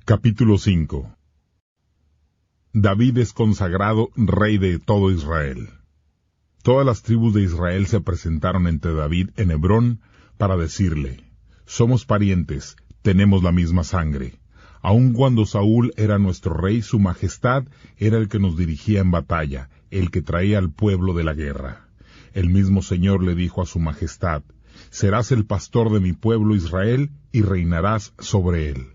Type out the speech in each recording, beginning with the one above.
Capítulo 5. David es consagrado rey de todo Israel. Todas las tribus de Israel se presentaron ante David en Hebrón para decirle: somos parientes, tenemos la misma sangre. Aun cuando Saúl era nuestro rey, su majestad era el que nos dirigía en batalla, el que traía al pueblo de la guerra. El mismo Señor le dijo a su majestad: serás el pastor de mi pueblo Israel y reinarás sobre él.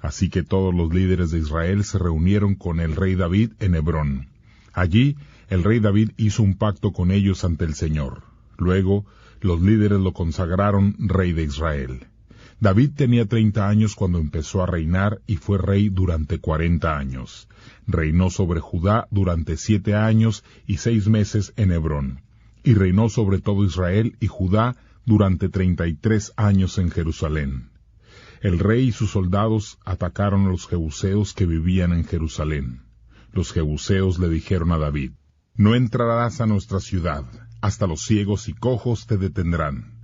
Así que todos los líderes de Israel se reunieron con el rey David en Hebrón. Allí, el rey David hizo un pacto con ellos ante el Señor. Luego, los líderes lo consagraron rey de Israel. David tenía 30 años cuando empezó a reinar y fue rey durante 40 años. Reinó sobre Judá durante 7 años y 6 meses en Hebrón. Y reinó sobre todo Israel y Judá durante 33 años en Jerusalén. El rey y sus soldados atacaron a los jebuseos que vivían en Jerusalén. Los jebuseos le dijeron a David: no entrarás a nuestra ciudad, hasta los ciegos y cojos te detendrán.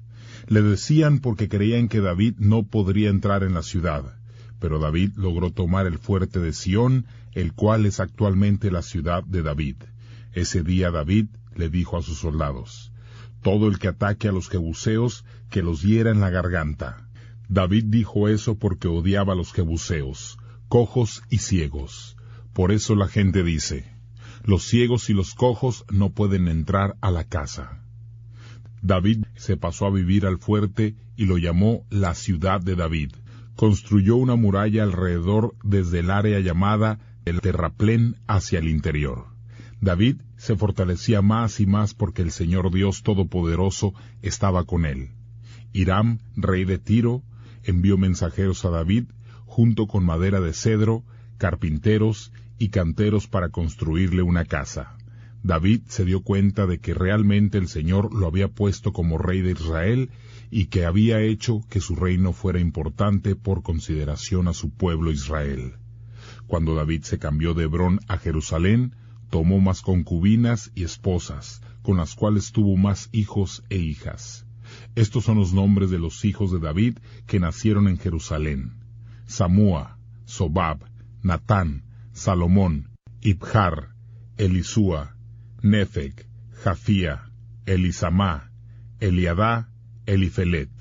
Le decían porque creían que David no podría entrar en la ciudad, pero David logró tomar el fuerte de Sión, el cual es actualmente la ciudad de David. Ese día David le dijo a sus soldados: todo el que ataque a los jebuseos, que los hiera en la garganta. David dijo eso porque odiaba a los jebuseos, cojos y ciegos. Por eso la gente dice: los ciegos y los cojos no pueden entrar a la casa. David se pasó a vivir al fuerte y lo llamó la ciudad de David. Construyó una muralla alrededor desde el área llamada el terraplén hacia el interior. David se fortalecía más y más porque el Señor Dios Todopoderoso estaba con él. Hiram, rey de Tiro, envió mensajeros a David, junto con madera de cedro, carpinteros y canteros para construirle una casa. David se dio cuenta de que realmente el Señor lo había puesto como rey de Israel y que había hecho que su reino fuera importante por consideración a su pueblo Israel. Cuando David se cambió de Hebrón a Jerusalén, tomó más concubinas y esposas, con las cuales tuvo más hijos e hijas. Estos son los nombres de los hijos de David que nacieron en Jerusalén: Samúa, Sobab, Natán, Salomón, Ibjar, Elisúa, Nefeg, Jafía, Elisamá, Eliadá, Elifelet.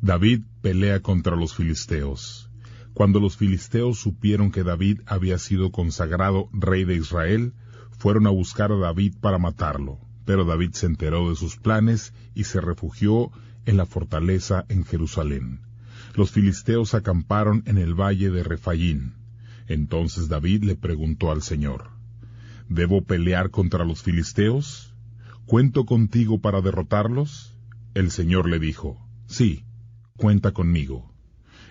David pelea contra los filisteos. Cuando los filisteos supieron que David había sido consagrado rey de Israel, fueron a buscar a David para matarlo. Pero David se enteró de sus planes y se refugió en la fortaleza en Jerusalén. Los filisteos acamparon en el valle de Refayín. Entonces David le preguntó al Señor: ¿debo pelear contra los filisteos? ¿Cuento contigo para derrotarlos? El Señor le dijo: sí, cuenta conmigo.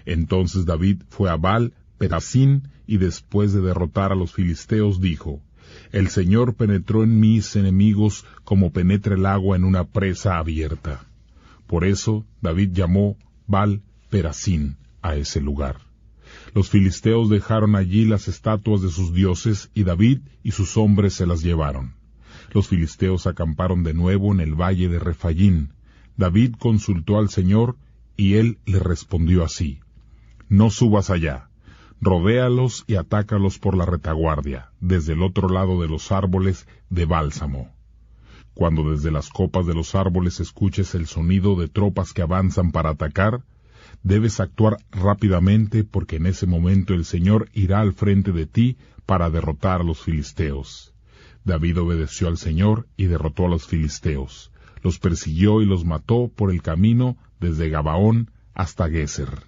Entonces David fue a Baal-Perasín y después de derrotar a los filisteos dijo: el Señor penetró en mis enemigos como penetra el agua en una presa abierta. Por eso David llamó Baal-Perasín a ese lugar. Los filisteos dejaron allí las estatuas de sus dioses y David y sus hombres se las llevaron. Los filisteos acamparon de nuevo en el valle de Refayín. David consultó al Señor y él le respondió así: no subas allá. Rodéalos y atácalos por la retaguardia, desde el otro lado de los árboles de bálsamo. Cuando desde las copas de los árboles escuches el sonido de tropas que avanzan para atacar, debes actuar rápidamente porque en ese momento el Señor irá al frente de ti para derrotar a los filisteos. David obedeció al Señor y derrotó a los filisteos. Los persiguió y los mató por el camino desde Gabaón hasta Geser.